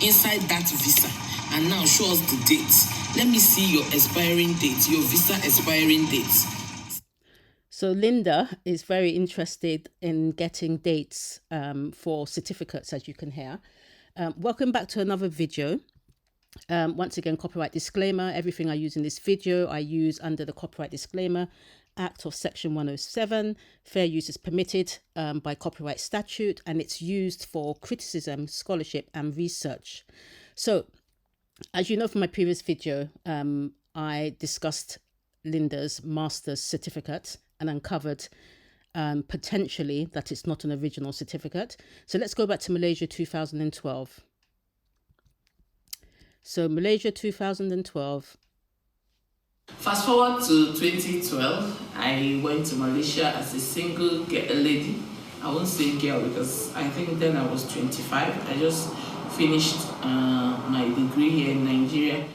inside that visa. And now show us the date. Let me see your expiring date, your visa expiring date. So Linda is very interested in getting dates for certificates, as you can hear. Welcome back to another video. Once again, copyright disclaimer. Everything I use in this video, I use under the Copyright Disclaimer Act of Section 107. Fair use is permitted by copyright statute, and it's used for criticism, scholarship, and research. So, as you know from my previous video, I discussed Linda's master's certificate and uncovered potentially that it's not an original certificate. So let's go back to Malaysia 2012. So Malaysia 2012. Fast forward to 2012, I went to Malaysia as a single lady. I won't say girl because I think then I was 25. I just finished my degree here in Nigeria.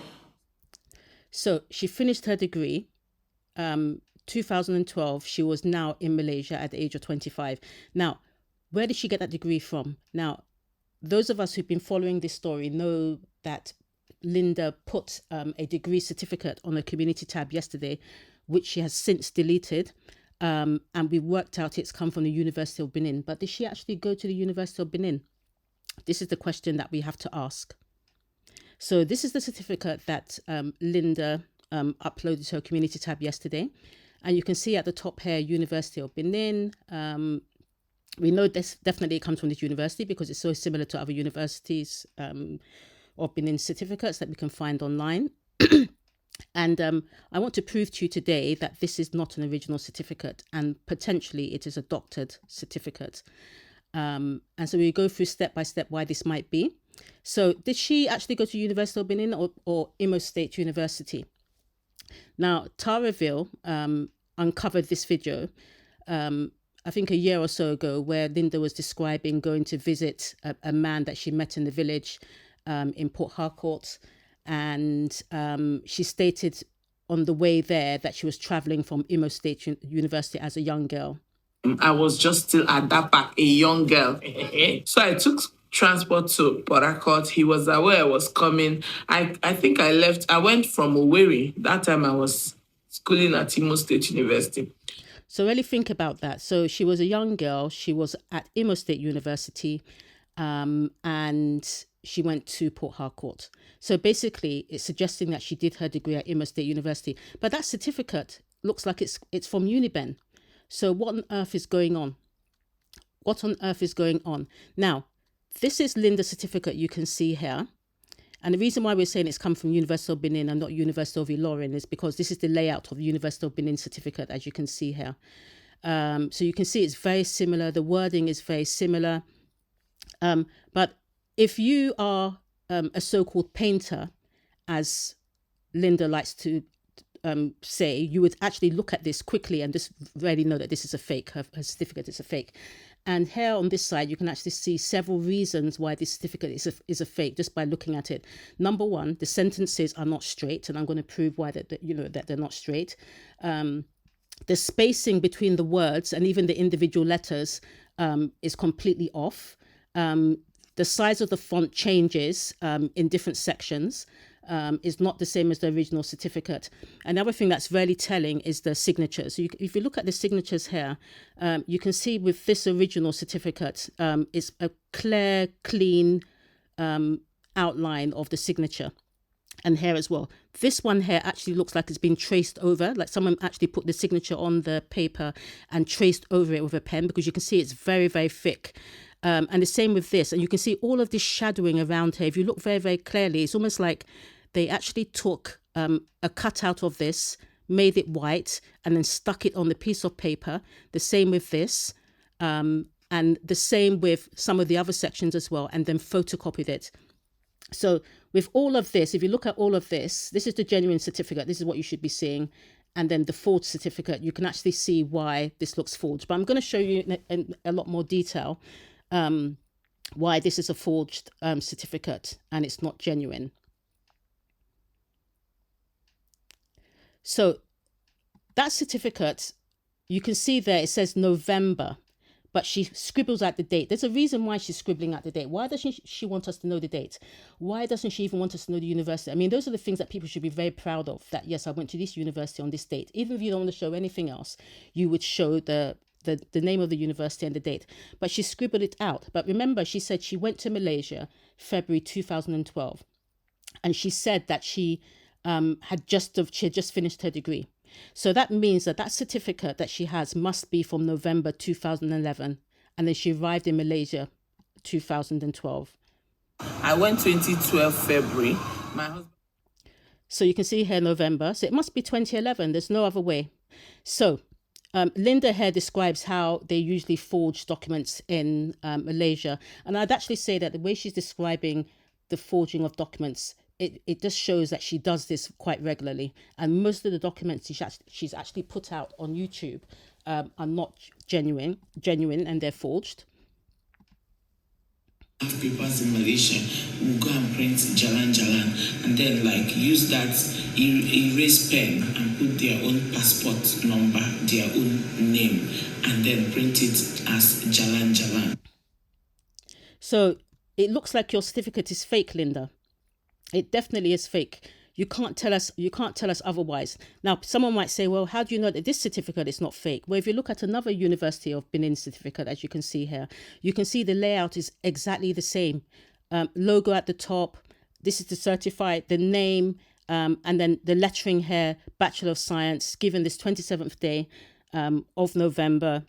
So she finished her degree 2012. She was now in Malaysia at the age of 25. Now, where did she get that degree from? Now, those of us who've been following this story know that Linda put a degree certificate on a community tab yesterday, which she has since deleted. And we worked out it's come from the University of Benin. But did she actually go to the University of Benin? This is the question that we have to ask. So this is the certificate that Linda uploaded to her community tab yesterday. And you can see at the top here, University of Benin. We know this definitely comes from this university because it's so similar to other universities of Benin certificates that we can find online. And I want to prove to you today that this is not an original certificate and potentially it is a doctored certificate. And so we go through step by step why this might be. So did she actually go to University of Benin or Imo State University? Now, Taraville uncovered this video, I think a year or so ago, where Linda was describing going to visit a man that she met in the village in Port Harcourt. And she stated on the way there that she was traveling from Imo State University as a young girl. I was just still at that back, a young girl. So I took transport to Port Harcourt. He was aware I was coming. I think I went from Owerri. That time I was schooling at Imo State University. So really think about that. So she was a young girl. She was at Imo State University and she went to Port Harcourt. So basically it's suggesting that she did her degree at Imo State University. But that certificate looks like it's from Uniben. So what on earth is going on? What on earth is going on? Now, this is Linda's certificate you can see here. And the reason why we're saying it's come from University of Benin and not University of Ilorin is because this is the layout of the University of Benin certificate, as you can see here. So you can see it's very similar. The wording is very similar. But if you are a so-called painter, as Linda likes to say, you would actually look at this quickly and just really know that this is a fake. Her certificate is a fake. And here on this side, you can actually see several reasons why this certificate is a fake just by looking at it. Number one, the sentences are not straight, and I'm going to prove why that they're not straight. The spacing between the words and even the individual letters is completely off. The size of the font changes in different sections. Is not the same as the original certificate. Another thing that's really telling is the signatures. So if you look at the signatures here, you can see with this original certificate, it's a clear, clean outline of the signature. And here as well. This one here actually looks like it's been traced over, like someone actually put the signature on the paper and traced over it with a pen, because you can see it's very, very thick. And the same with this. And you can see all of this shadowing around here. If you look very, very clearly, it's almost like they actually took a cutout of this, made it white, and then stuck it on the piece of paper. The same with this, and the same with some of the other sections as well, and then photocopied it. So with all of this, if you look at all of this, this is the genuine certificate. This is what you should be seeing. And then the forged certificate, you can actually see why this looks forged. But I'm going to show you in a lot more detail why this is a forged certificate and it's not genuine. So that certificate, you can see there, it says November, but she scribbles out the date. There's a reason why she's scribbling out the date. Why doesn't she want us to know the date? Why doesn't she even want us to know the university? I mean, those are the things that people should be very proud of, that yes, I went to this university on this date. Even if you don't want to show anything else, you would show the name of the university and the date. But she scribbled it out. But remember, she said she went to Malaysia February 2012, and she said that she had just finished her degree. So that means that certificate that she has must be from November 2011, and then she arrived in Malaysia 2012. I went 2012 February. My husband. So you can see here November. So it must be 2011. There's no other way. So Linda here describes how they usually forge documents in Malaysia. And I'd actually say that the way she's describing the forging of documents, it just shows that she does this quite regularly. And most of the documents she's actually put out on YouTube are not genuine, and they're forged. Papers in Malaysia will go and print Jalan Jalan and then like use that erase pen and put their own passport number, their own name, and then print it as Jalan Jalan. So it looks like your certificate is fake, Linda. It definitely is fake. You can't tell us otherwise. Now, someone might say, well, how do you know that this certificate is not fake? Well, if you look at another University of Benin certificate, as you can see here, you can see the layout is exactly the same. Logo at the top. This is the certified, the name, and then the lettering here, Bachelor of Science, given this 27th day of November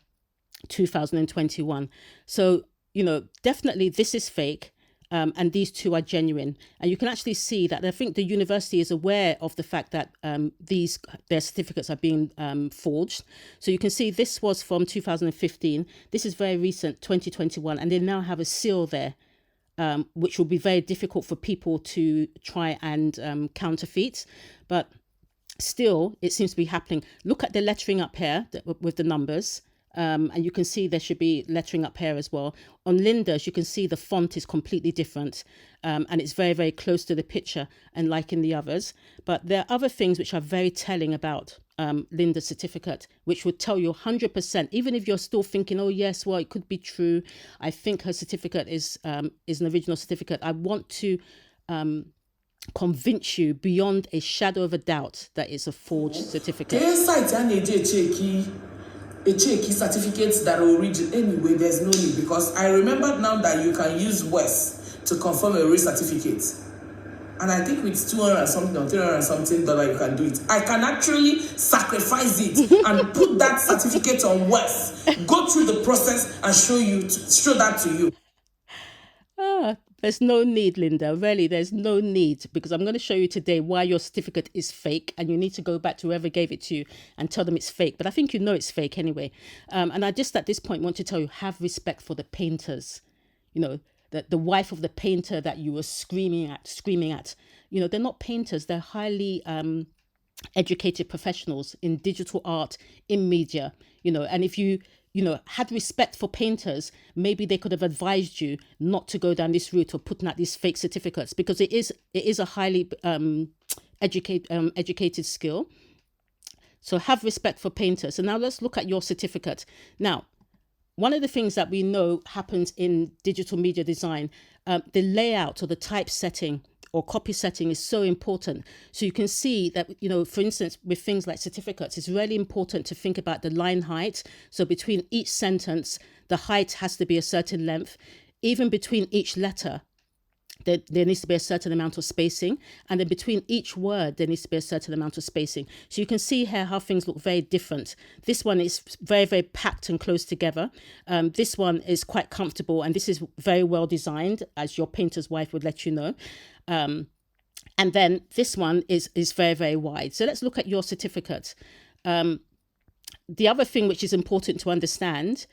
2021. So, definitely this is fake. And these two are genuine. And you can actually see that I think the university is aware of the fact that their certificates are being forged. So you can see this was from 2015. This is very recent, 2021. And they now have a seal there, which will be very difficult for people to try and counterfeit. But still, it seems to be happening. Look at the lettering up here with the numbers. And you can see there should be lettering up here as well. On Linda's, you can see the font is completely different, and it's very, very close to the picture, and like in the others. But there are other things which are very telling about Linda's certificate, which would tell you 100%, even if you're still thinking, oh yes, well, it could be true. I think her certificate is an original certificate. I want to convince you beyond a shadow of a doubt that it's a forged certificate. A checky certificates that are original. Anyway, there's no need, because I remember now that you can use West to confirm a real certificate. And I think with 200 and something or 300 and something dollar, you can do it. I can actually sacrifice it and put that certificate on West, go through the process and show that to you. There's no need, Linda. Really, there's no need, because I'm going to show you today why your certificate is fake, and you need to go back to whoever gave it to you and tell them it's fake. But I think you know it's fake anyway. And I just at this point want to tell you, have respect for the painters. The wife of the painter that you were screaming at. They're not painters. They're highly educated professionals in digital art, in media. And if you had respect for painters, maybe they could have advised you not to go down this route of putting out these fake certificates, because it is a highly educated skill. So have respect for painters. So now let's look at your certificate. Now, one of the things that we know happens in digital media design, the layout or the typesetting or copy setting is so important. So you can see that, for instance, with things like certificates, it's really important to think about the line height. So between each sentence, the height has to be a certain length. Even between each letter, there needs to be a certain amount of spacing. And then between each word, there needs to be a certain amount of spacing. So you can see here how things look very different. This one is very, very packed and close together. This one is quite comfortable, and this is very well designed, as your painter's wife would let you know. And then this one is very, very wide. So let's look at your certificate. The other thing which is important to understand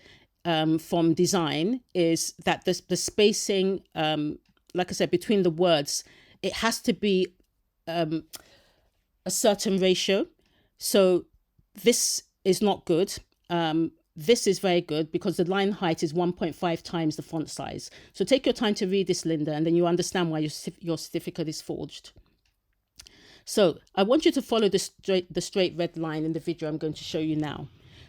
from design is that the spacing, like I said, between the words, it has to be a certain ratio. So this is not good. This is very good, because the line height is 1.5 times the font size. So take your time to read this, Linda, and then you understand why your certificate is forged. So I want you to follow the straight red line in the video I'm going to show you now.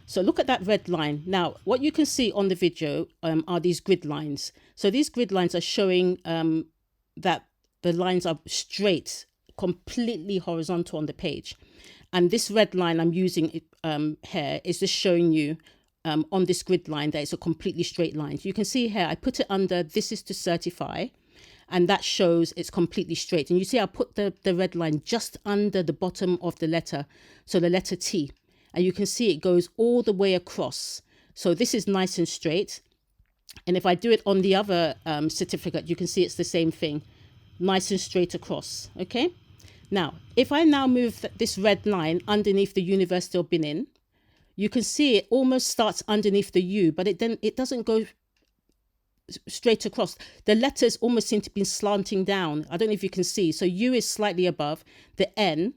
So look at that red line. Now, what you can see on the video are these grid lines. So these grid lines are showing that the lines are straight, completely horizontal on the page. And this red line I'm using here is just showing you on this grid line that it's a completely straight line. So you can see here, I put it under "this is to certify," and that shows it's completely straight. And you see I put the red line just under the bottom of the letter, so the letter T. And you can see it goes all the way across. So this is nice and straight. And if I do it on the other certificate, you can see it's the same thing, nice and straight across. Okay. Now, if I now move this red line underneath the University of Benin, you can see it almost starts underneath the U, but it doesn't go straight across. The letters almost seem to be slanting down. I don't know if you can see. So U is slightly above, the N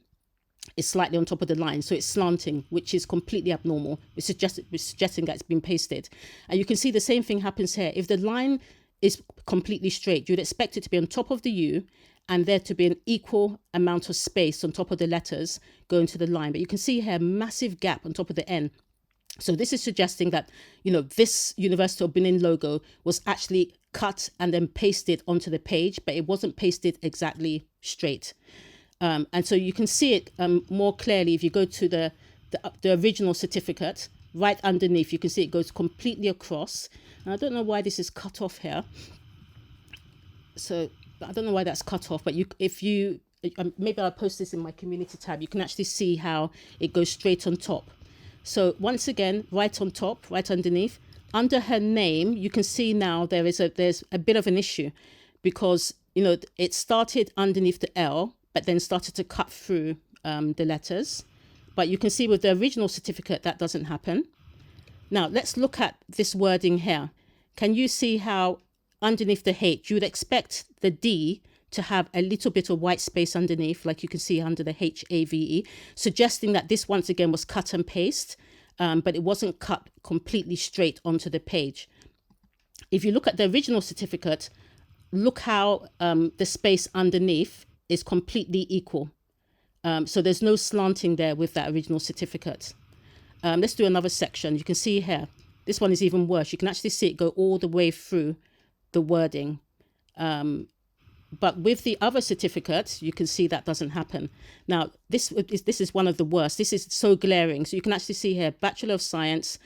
is slightly on top of the line, so it's slanting, which is completely abnormal. It's suggesting that it's been pasted. And you can see the same thing happens here. If the line is completely straight, you'd expect it to be on top of the U and there to be an equal amount of space on top of the letters going to the line. But you can see here, massive gap on top of the N. So this is suggesting that, this University of Benin logo was actually cut and then pasted onto the page, but it wasn't pasted exactly straight. And so you can see it more clearly if you go to the original certificate. Right underneath, you can see it goes completely across. And I don't know why this is cut off here. So I don't know why that's cut off, but if you maybe I'll post this in my community tab, you can actually see how it goes straight on top. So once again, right on top, right underneath, under her name, you can see now there's a bit of an issue because, it started underneath the L, but then started to cut through the letters. But you can see with the original certificate, that doesn't happen. Now, let's look at this wording here. Can you see how underneath the H, you would expect the D to have a little bit of white space underneath, like you can see under the HAVE, suggesting that this once again was cut and paste, but it wasn't cut completely straight onto the page. If you look at the original certificate, look how the space underneath is completely equal. So there's no slanting there with that original certificate. Let's do another section. You can see here, this one is even worse. You can actually see it go all the way through the wording. But with the other certificate, you can see that doesn't happen. Now, this is one of the worst. This is so glaring. So you can actually see here, Bachelor of Science,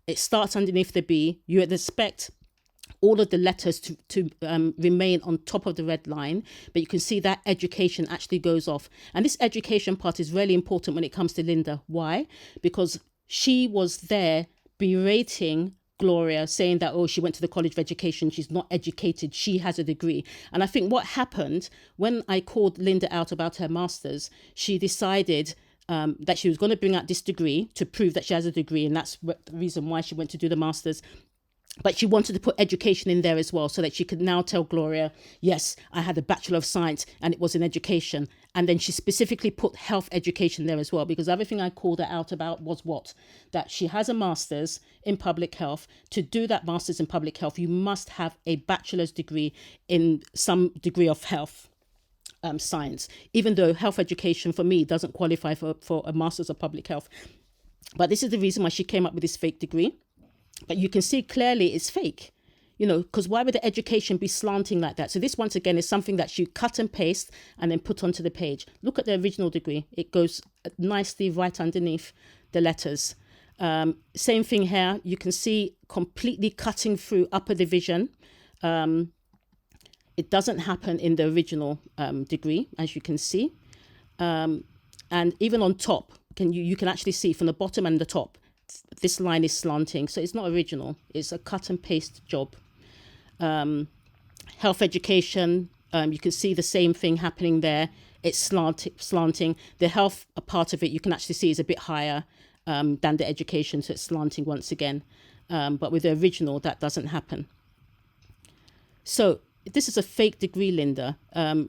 it starts underneath the B. You would expect all of the letters to remain on top of the red line, but you can see that education actually goes off. And this education part is really important when it comes to Linda. Why? Because she was there berating Gloria, saying that, she went to the College of Education, she's not educated, she has a degree. And I think what happened when I called Linda out about her master's, she decided that she was going to bring out this degree to prove that she has a degree, and that's the reason why she went to do the master's. But she wanted to put education in there as well so that she could now tell Gloria, yes, I had a Bachelor of Science and it was in education. And then she specifically put health education there as well, because everything I called her out about was what? That she has a master's in public health. To do that master's in public health, you must have a bachelor's degree in some degree of health science, even though health education for me doesn't qualify for a master's of public health. But this is the reason why she came up with this fake degree. But you can see clearly it's fake, because why would the education be slanting like that? So this, once again, is something that you cut and paste and then put onto the page. Look at the original degree. It goes nicely right underneath the letters. Same thing here. You can see completely cutting through upper division. It doesn't happen in the original degree, as you can see. And even on top, you can actually see from the bottom and the top, this line is slanting, so it's not original. It's a cut and paste job. Health education, you can see the same thing happening there. It's slanting. The health part of it, you can actually see is a bit higher than the education, so it's slanting once again. But with the original, that doesn't happen. So this is a fake degree, Linda.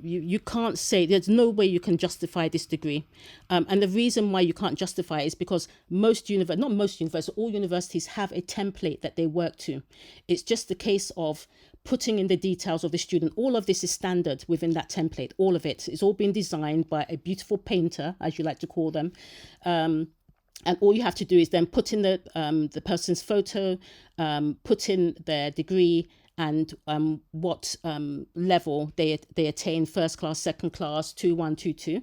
You can't say, there's no way you can justify this degree. And the reason why you can't justify it is because all universities have a template that they work to. It's just the case of putting in the details of the student. All of this is standard within that template. All of it is all been designed by a beautiful painter, as you like to call them. And all you have to do is then put in the person's photo, put in their degree, and what level they attain, first class, second class, 2-1,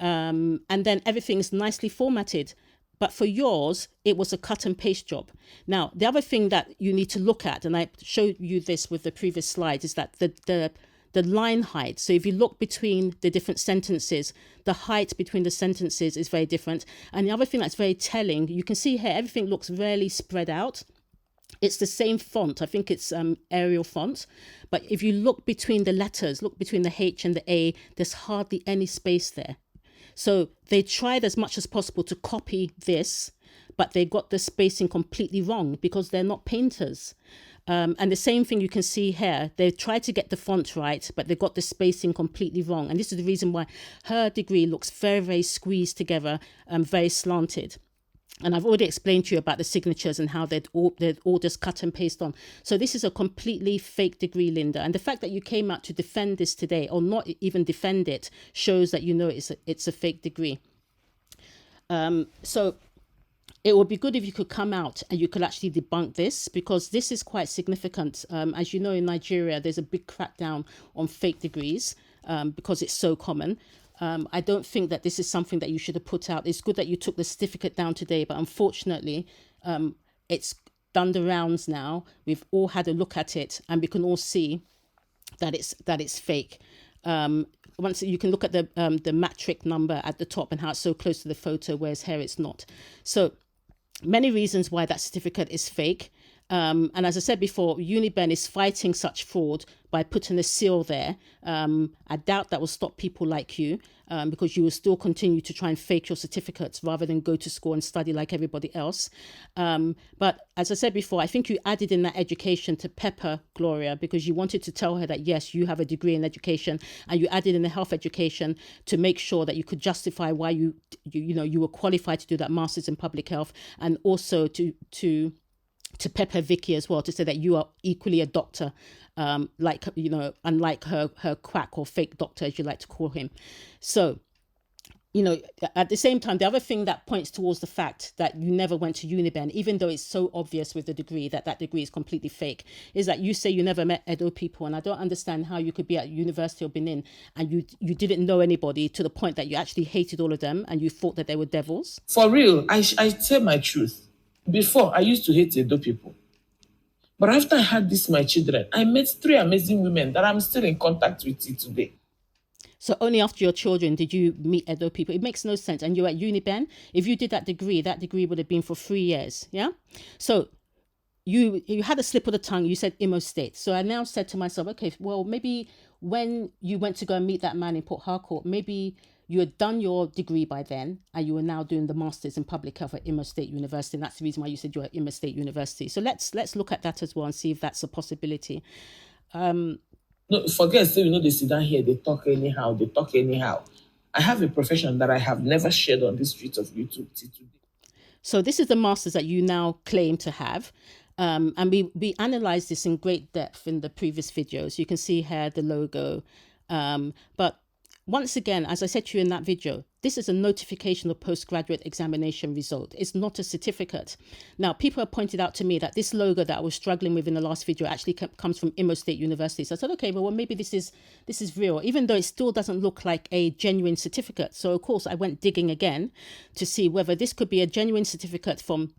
2-2. And then everything's nicely formatted. But for yours, it was a cut and paste job. Now, the other thing that you need to look at, and I showed you this with the previous slide, is that the line height. So if you look between the different sentences, the height between the sentences is very different. And the other thing that's very telling, you can see here, everything looks really spread out. It's the same font. I think it's Arial font. But if you look between the letters, look between the H and the A, there's hardly any space there. So they tried as much as possible to copy this, but they got the spacing completely wrong because they're not painters. And the same thing you can see here. They tried to get the font right, but they got the spacing completely wrong. And this is the reason why her degree looks very, very squeezed together and very slanted. And I've already explained to you about the signatures and how they'd all just cut and paste on. So this is a completely fake degree, Linda. And the fact that you came out to defend this today, or not even defend it, shows that you know it's a fake degree. So it would be good if you could come out and you could actually debunk this, because this is quite significant. As you know, in Nigeria, there's a big crackdown on fake degrees because it's so common. I don't think that this is something that you should have put out. It's good that you took the certificate down today, but unfortunately, it's done the rounds now. We've all had a look at it, and we can all see that it's fake. Once you can look at the matric number at the top and how it's so close to the photo, whereas here it's not. So many reasons why that certificate is fake. And as I said before, Uniben is fighting such fraud by putting a seal there. I doubt that will stop people like you, because you will still continue to try and fake your certificates rather than go to school and study like everybody else. But as I said before, I think you added in that education to pepper Gloria because you wanted to tell her that, yes, you have a degree in education, and you added in the health education to make sure that you could justify why you were qualified to do that master's in public health, and also to pepper Vicky as well, to say that you are equally a doctor, unlike her quack or fake doctor, as you like to call him. So, at the same time, the other thing that points towards the fact that you never went to Uniben, even though it's so obvious with the degree that degree is completely fake, is that you say you never met Edo people. And I don't understand how you could be at University of Benin and you didn't know anybody, to the point that you actually hated all of them and you thought that they were devils. For real, I tell my truth. Before, I used to hate Edo people. But after I had this, my children, I met 3 amazing women that I'm still in contact with today. So only after your children did you meet Edo people? It makes no sense. And you're at Uniben. If you did that degree would have been for 3 years. Yeah. So you had a slip of the tongue. You said Imo State. So I now said to myself, okay, well, maybe when you went to go and meet that man in Port Harcourt, maybe you had done your degree by then and you were now doing the master's in public health at Imo State University. And that's the reason why you said you're at Imo State University. So let's look at that as well and see if that's a possibility. No, forget, so they sit down here, they talk anyhow. I have a profession that I have never shared on the streets of YouTube till today. So this is the master's that you now claim to have. And we analysed this in great depth in the previous videos. You can see here the logo. But once again, as I said to you in that video, this is a notification of postgraduate examination result. It's not a certificate. Now, people have pointed out to me that this logo that I was struggling with in the last video actually comes from Imo State University. So I said, okay, well, maybe this is real, even though it still doesn't look like a genuine certificate. So, of course, I went digging again to see whether this could be a genuine certificate from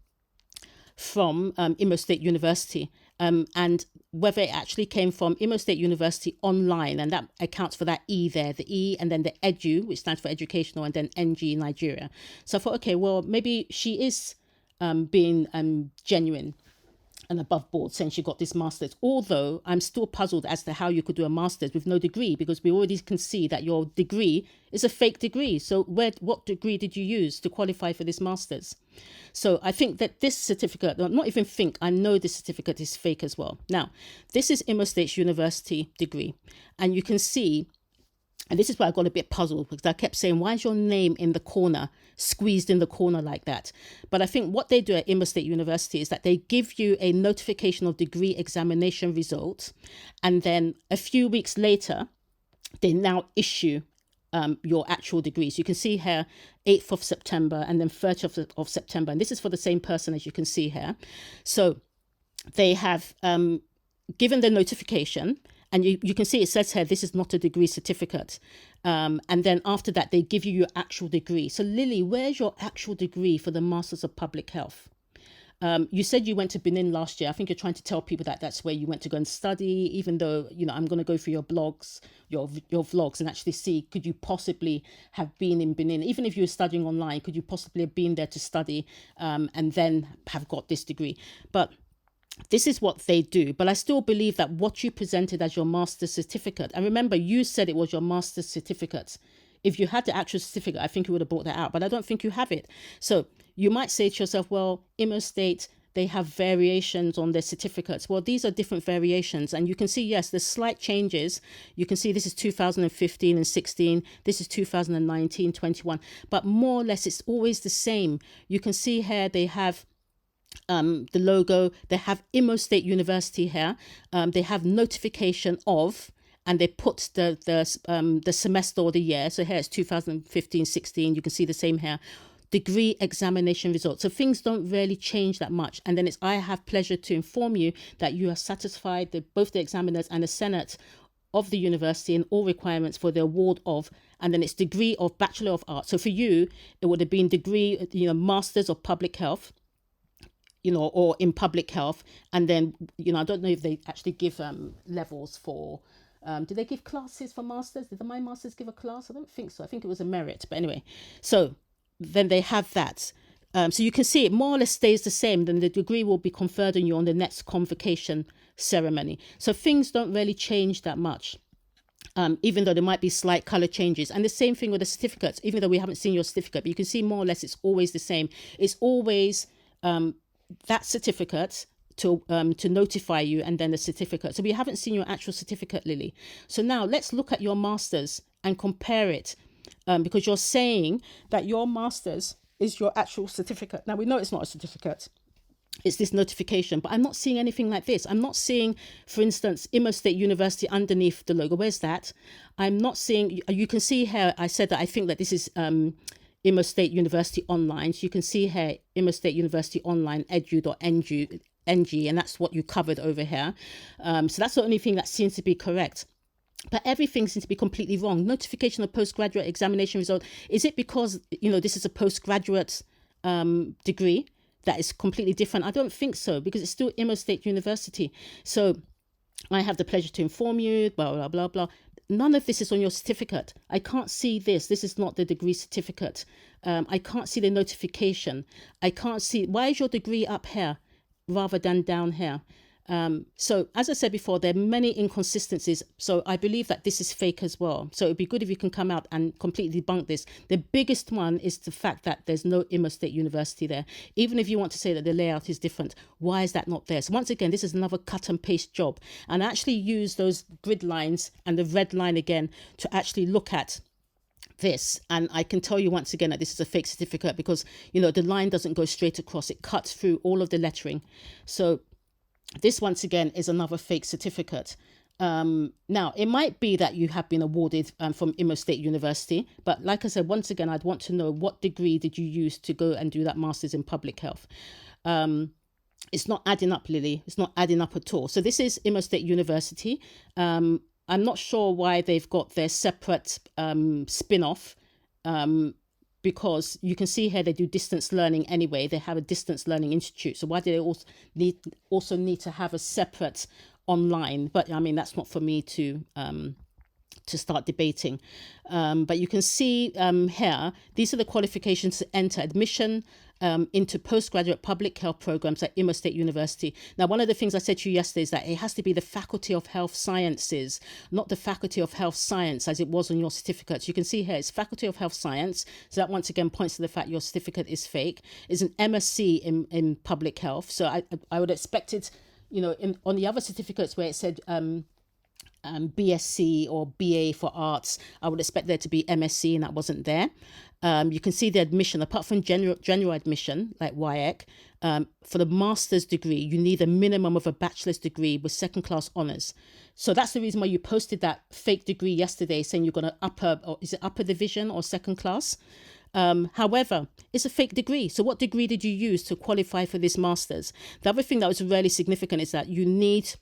Imo State University, and whether it actually came from Imo State University online, and that accounts for that E there, the E, and then the EDU, which stands for educational, and then NG Nigeria. So I thought, okay, well, maybe she is being genuine and above board, saying she got this master's, although I'm still puzzled as to how you could do a master's with no degree, because we already can see that your degree is a fake degree. So what degree did you use to qualify for this master's? So I think that this certificate, not even think, I know this certificate is fake as well. Now, this is Imo State University degree, and you can see, and this is why I got a bit puzzled, because I kept saying, why is your name in the corner, squeezed in the corner like that? But I think what they do at Imo State University is that they give you a notification of degree examination results, and then a few weeks later, they now issue your actual degree. So you can see here 8th of September and then 30th of September. And this is for the same person, as you can see here. So they have given the notification, and you can see it says here, this is not a degree certificate. And then after that, they give you your actual degree. So Lily, where's your actual degree for the Masters of Public Health? You said you went to Benin last year. I think you're trying to tell people that that's where you went to go and study, even though, I'm going to go through your blogs, your vlogs, and actually see, could you possibly have been in Benin? Even if you were studying online, could you possibly have been there to study and then have got this degree? But this is what they do. But I still believe that what you presented as your master's certificate, and remember, you said it was your master's certificate. If you had the actual certificate, I think you would have brought that out, but I don't think you have it. So you might say to yourself, well, Imo State, they have variations on their certificates. Well, these are different variations. And you can see, yes, there's slight changes. You can see this is 2015 and 16. This is 2019, 21. But more or less, it's always the same. You can see here they have the logo. They have Imo State University here. They have notification of, and they put the semester or the year. So here it's 2015-16. You can see the same here. Degree examination results. So things don't really change that much. And then I have pleasure to inform you that you are satisfied that both the examiners and the Senate of the university in all requirements for the award of, and then it's degree of Bachelor of Arts. So for you, it would have been degree, Masters of Public Health, or in public health. And then, I don't know if they actually give levels for, do they give classes for masters? Did my masters give a class? I don't think so. I think it was a merit. But anyway, so then they have that. So you can see it more or less stays the same. Then the degree will be conferred on you on the next convocation ceremony. So things don't really change that much. Even though there might be slight color changes. And the same thing with the certificates, even though we haven't seen your certificate, but you can see more or less it's always the same. It's always that certificate to notify you, and then the certificate. So we haven't seen your actual certificate, Lily. So now let's look at your master's and compare it, because you're saying that your master's is your actual certificate. Now we know it's not a certificate. It's this notification, but I'm not seeing anything like this. I'm not seeing, for instance, Imo State University underneath the logo. Where's that? I'm not seeing, you can see here, I said that I think that this is Imo State University Online. So you can see here, Imo State University Online, edu.ng, and that's what you covered over here. So that's the only thing that seems to be correct. But everything seems to be completely wrong. Notification of postgraduate examination result. Is it because, this is a postgraduate degree that is completely different? I don't think so, because it's still Imo State University. So I have the pleasure to inform you, blah, blah, blah, blah. None of this is on your certificate. I can't see this. This is not the degree certificate. I can't see the notification. I can't see, why is your degree up here rather than down here? So as I said before, there are many inconsistencies. So I believe that this is fake as well. So it'd be good if you can come out and completely debunk this. The biggest one is the fact that there's no Imo State University there. Even if you want to say that the layout is different, why is that not there? So once again, this is another cut and paste job. And I actually use those grid lines and the red line again to actually look at this, and I can tell you once again that this is a fake certificate, because the line doesn't go straight across. It cuts through all of the lettering. So this, once again, is another fake certificate. Now, it might be that you have been awarded from Imo State University, but like I said, once again, I'd want to know, what degree did you use to go and do that master's in public health? It's not adding up, Lily. It's not adding up at all. So this is Imo State University. I'm not sure why they've got their separate spin-off, because you can see here they do distance learning anyway. They have a distance learning institute. So why do they also need to have a separate online? But I mean, that's not for me to start debating. But you can see here, these are the qualifications to enter admission into postgraduate public health programs at Imo State University. Now, one of the things I said to you yesterday is that it has to be the Faculty of Health Sciences, not the Faculty of Health Science as it was on your certificates. You can see here it's Faculty of Health Science. So that once again points to the fact your certificate is fake. It's an MSc in public health. So I would expect it, on the other certificates where it said BSc or BA for arts. I would expect there to be MSc, and that wasn't there. You can see the admission, apart from general admission, like WIAC, for the master's degree, you need a minimum of a bachelor's degree with second class honours. So that's the reason why you posted that fake degree yesterday saying you're going to upper division or second class. However, it's a fake degree. So what degree did you use to qualify for this master's? The other thing that was really significant is that you need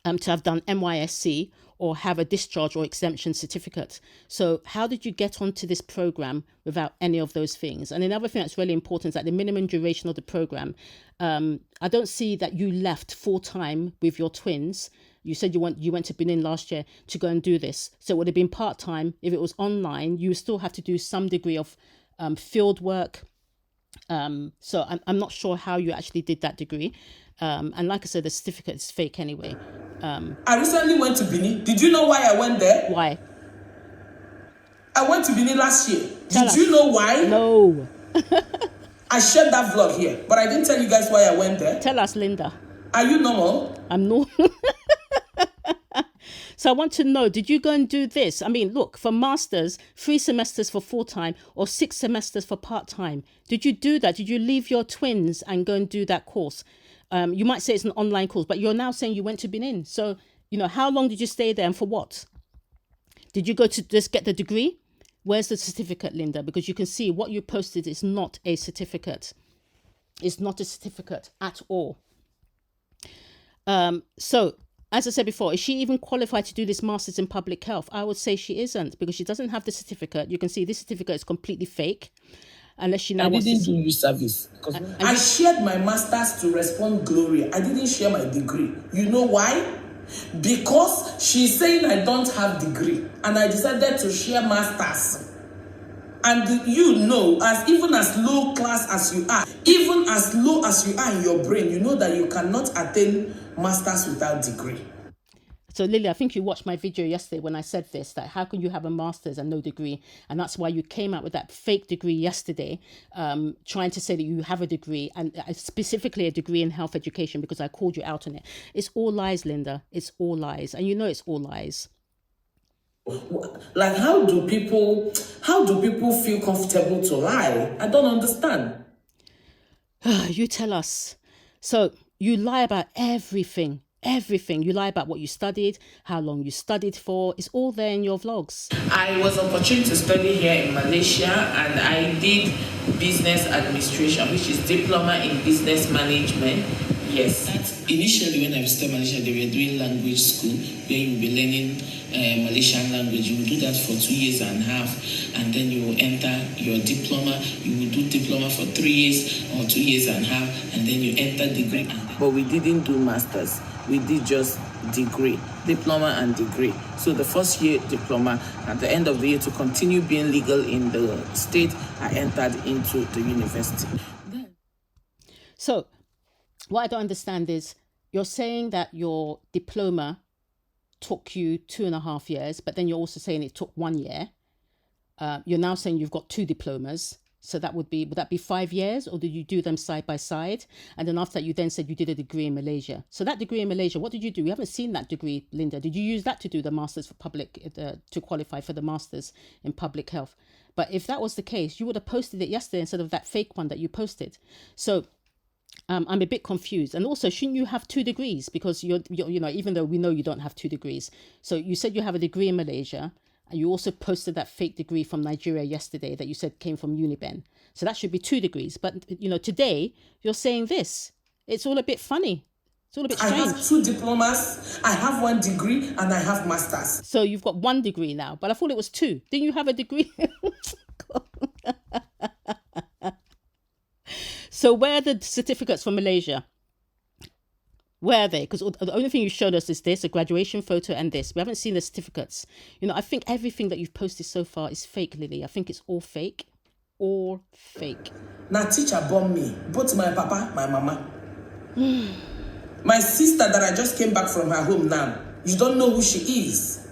to have done NYSC or have a discharge or exemption certificate. So how did you get onto this program without any of those things? And another thing that's really important is that the minimum duration of the program, I don't see that you left full time with your twins. You said you went to Benin last year to go and do this. So it would have been part-time. If it was online, you still have to do some degree of field work. So I'm not sure how you actually did that degree. And like I said, the certificate is fake anyway. I recently went to Benin. Did you know why I went there? Why? I went to Benin last year. Tell us. You know why? No. I shared that vlog here, but I didn't tell you guys why I went there. Tell us, Linda. Are you normal? I'm no. So I want to know, did you go and do this? I mean, look, for masters, 3 semesters for full-time or 6 semesters for part-time. Did you do that? Did you leave your twins and go and do that course? You might say it's an online course, but you're now saying you went to Benin. So, how long did you stay there and for what? Did you go to just get the degree? Where's the certificate, Linda? Because you can see what you posted is not a certificate. It's not a certificate at all. So, as I said before, is she even qualified to do this master's in public health? I would say she isn't, because she doesn't have the certificate. You can see this certificate is completely fake. Unless she now wants to... do you service. I shared my master's to respond Gloria. I didn't share my degree. You know why? Because she's saying I don't have degree. And I decided to share masters. And even as low class as you are, even as low as you are in your brain, you know that you cannot attain masters without degree. So Lily, I think you watched my video yesterday when I said this, that how can you have a master's and no degree? And that's why you came out with that fake degree yesterday, trying to say that you have a degree, and specifically a degree in health education, because I called you out on it. It's all lies, Linda. It's all lies. And you know it's all lies. Like, how do people feel comfortable to lie? I don't understand. You tell us. So you lie about everything. You lie about what you studied, how long you studied for. It's all there in your vlogs. I was opportunity to study here in Malaysia, and I did business administration, which is diploma in business management. Yes. Initially, when I visited Malaysia, they were doing language school where you will be learning Malaysian language. You will do that for 2.5 years, and then you will enter your diploma. You will do diploma for 3 years or 2.5 years, and then you enter degree. But we didn't do masters. We did just degree, diploma and degree. So the first year diploma, at the end of the year, to continue being legal in the state, I entered into the university. So what I don't understand is you're saying that your diploma took you 2.5 years, but then you're also saying it took 1 year. You're now saying you've got 2 diplomas. So would that be 5 years, or did you do them side by side? And then after that, you then said you did a degree in Malaysia. So that degree in Malaysia, what did you do? We haven't seen that degree, Linda. Did you use that to do the masters for to qualify for the masters in public health? But if that was the case, you would have posted it yesterday instead of that fake one that you posted. So I'm a bit confused. And also, shouldn't you have 2 degrees? Because you're even though we know you don't have 2 degrees. So you said you have a degree in Malaysia, and you also posted that fake degree from Nigeria yesterday that you said came from Uniben. So that should be 2 degrees. But, today you're saying this. It's all a bit funny. It's all a bit strange. I have 2 diplomas, I have 1 degree, and I have masters. So you've got 1 degree now, but I thought it was 2. Didn't you have a degree? So where are the certificates from Malaysia? Where are they? Because the only thing you showed us is this, a graduation photo and this. We haven't seen the certificates. I think everything that you've posted so far is fake, Lily. I think it's all fake. All fake. Now teacher bomb me. Both my papa, my mama. My sister that I just came back from her home now. You don't know who she is.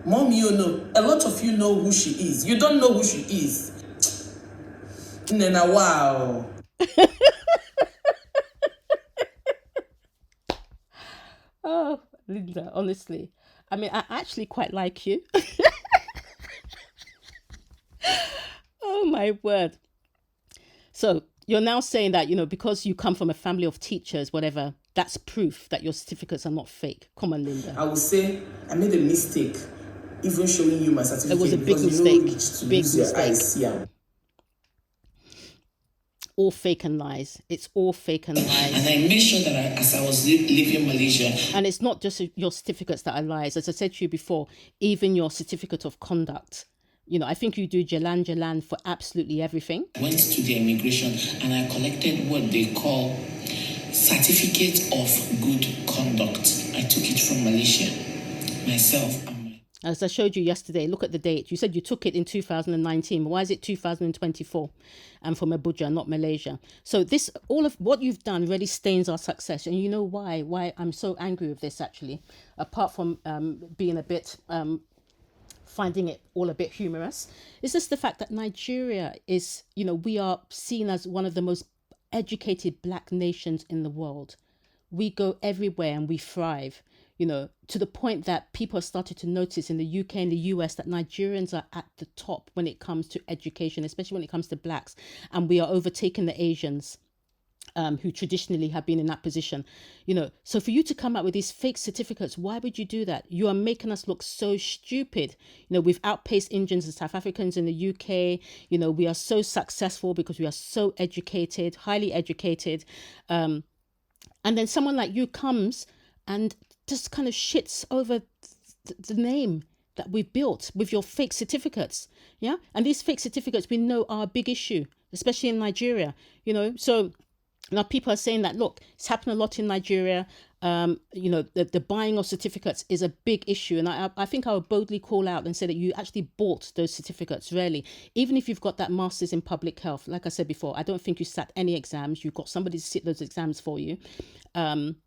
Mom, you know. A lot of you know who she is. You don't know who she is. Nena, wow. Oh, Linda, honestly. I mean, I actually quite like you. Oh my word. So you're now saying that, because you come from a family of teachers, whatever, that's proof that your certificates are not fake. Come on, Linda. I would say I made a mistake even showing you my certificate It was a big because mistake. you know to Big use your mistake. eyes. Yeah. All fake and lies. It's all fake and lies. And I made sure that as I was leaving Malaysia. And it's not just your certificates that are lies. As I said to you before, even your certificate of conduct. I think you do Jalan for absolutely everything. I went to the immigration and I collected what they call certificate of good conduct. I took it from Malaysia myself. As I showed you yesterday, look at the date. You said you took it in 2019. Why is it 2024? And from Abuja, not Malaysia. So all of what you've done really stains our success. And you know why? Why I'm so angry with this, actually. Apart from being a bit, finding it all a bit humorous, is just the fact that Nigeria is, we are seen as one of the most educated black nations in the world. We go everywhere and we thrive. To the point that people have started to notice in the UK and the US that Nigerians are at the top when it comes to education, especially when it comes to blacks. And we are overtaking the Asians, who traditionally have been in that position. So for you to come out with these fake certificates, why would you do that? You are making us look so stupid. We've outpaced Indians and South Africans in the UK. We are so successful because we are so educated, highly educated. And then someone like you comes and just kind of shits over the name that we built with your fake certificates. Yeah. And these fake certificates we know are a big issue, especially in Nigeria, so now people are saying that, look, it's happened a lot in Nigeria. The buying of certificates is a big issue. And I think I would boldly call out and say that you actually bought those certificates, really. Even if you've got that master's in public health, like I said before, I don't think you sat any exams. You've got somebody to sit those exams for you. And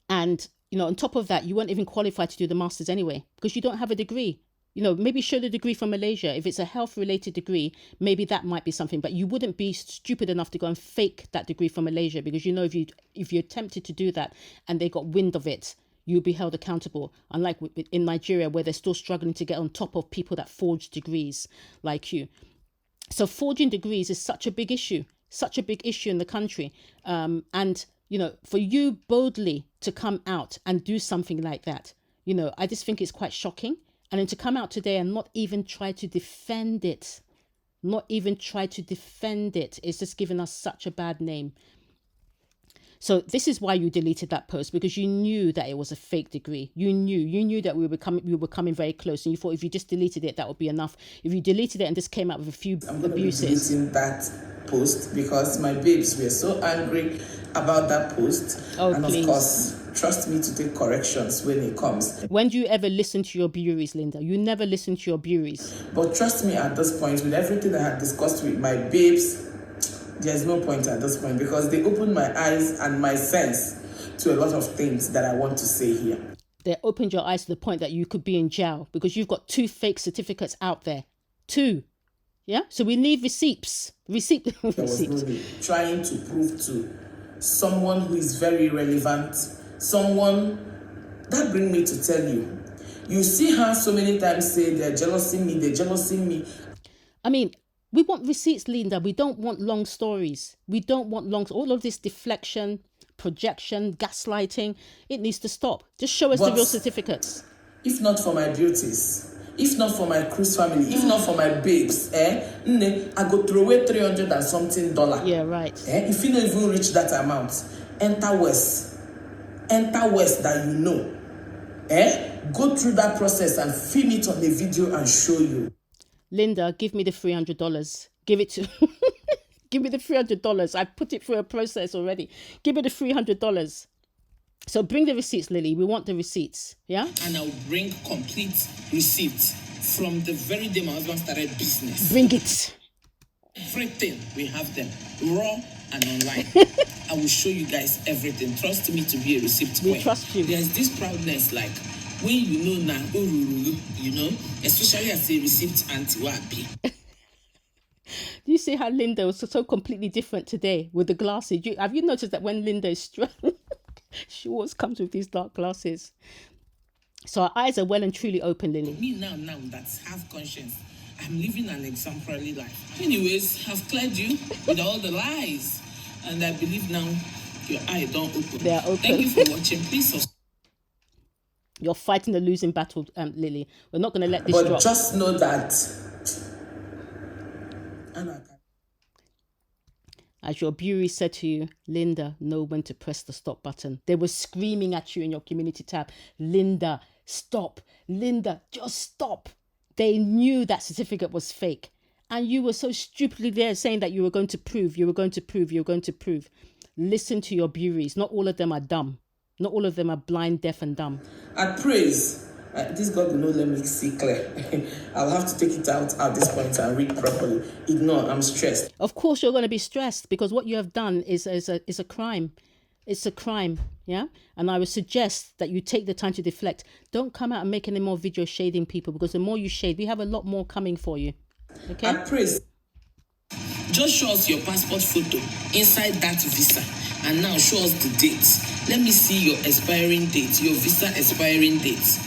on top of that, you weren't even qualified to do the master's anyway, because you don't have a degree. Maybe show the degree from Malaysia. If it's a health-related degree, maybe that might be something. But you wouldn't be stupid enough to go and fake that degree from Malaysia, because if you attempted to do that and they got wind of it, you'll be held accountable. Unlike in Nigeria, where they're still struggling to get on top of people that forge degrees like you. So forging degrees is such a big issue in the country. And for you boldly to come out and do something like that, I just think it's quite shocking. And then to come out today and not even try to defend it, it's just given us such a bad name. So this is why you deleted that post, because you knew that it was a fake degree. You knew that we were coming very close, and you thought if you just deleted it, that would be enough. If you deleted it and just came out with a few abuses. I'm going to be deleting that post because my babes were so angry about that post. Oh, and please. Of course, trust me to take corrections when it comes. When do you ever listen to your bureaus, Linda? You never listen to your bureaus. But trust me, at this point, with everything I had discussed with my babes, there's no point at this point, because they opened my eyes and my sense to a lot of things that I want to say here. They opened your eyes to the point that you could be in jail because you've got 2 fake certificates out there. 2. Yeah? So we need receipts. There was no need. Trying to prove to someone who is very relevant, someone that bring me to tell you. You see her so many times say they're jealousing me. I mean, we want receipts, Linda. We don't want long stories. We don't want all of this deflection, projection, gaslighting. It needs to stop. Just show us the real certificates. If not for my beauties, if not for my cruise family, if not for my babes, I go throw away $300 and something. Yeah, right. If you don't even reach that amount, enter West that you know. Go through that process and film it on the video and show you. Linda, give me the $300. Give it to give me the $300. I put it through a process already. Give me the $300. So bring the receipts, Lily. We want the receipts. Yeah? And I'll bring complete receipts from the very day my husband started business. Bring it. Everything, we have them. Raw and online. I will show you guys everything. Trust me to be a receipt queen. We trust you. There's this proudness, like, when you know now, especially as a receipt auntie. Do you see how Linda was so completely different today with the glasses? Have you noticed that when Linda is stressed, she always comes with these dark glasses? So our eyes are well and truly open, Lily. Me now that have conscience, I'm living an exemplary life. Anyways, I've cleared you with all the lies, and I believe now your eye don't open. They are open. Thank you for watching. Please subscribe. You're fighting the losing battle, Lily. We're not going to let this But drop. just know that. As your bureau said to you, Linda, know when to press the stop button. They were screaming at you in your community tab, Linda, stop. Linda, just stop. They knew that certificate was fake. And you were so stupidly there saying that you were going to prove, you were going to prove, you were going to prove. Listen to your bureaus. Not all of them are dumb. Not all of them are blind, deaf and dumb. At praise, this God will not let me see clear. I'll have to take it out at this point and read properly. Ignore, I'm stressed. Of course you're going to be stressed because what you have done is a crime. It's a crime, yeah? And I would suggest that you take the time to deflect. Don't come out and make any more videos shading people, because the more you shade, we have a lot more coming for you. Okay? At praise. Just show us your passport photo inside that visa, and now show us the date. Let me see your expiring date, your visa expiring date.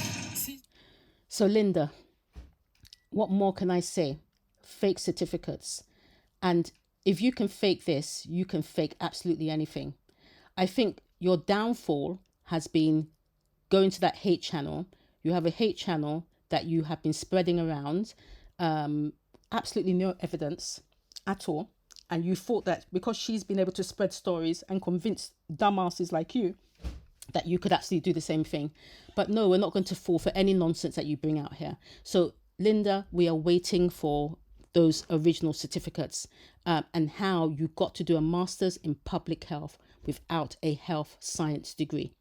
So Linda, what more can I say? Fake certificates. And if you can fake this, you can fake absolutely anything. I think your downfall has been going to that hate channel. You have a hate channel that you have been spreading around, absolutely no evidence at all. And you thought that because she's been able to spread stories and convince dumbasses like you that you could actually do the same thing. But no, we're not going to fall for any nonsense that you bring out here. So Linda, we are waiting for those original certificates, and how you got to do a master's in public health without a health science degree.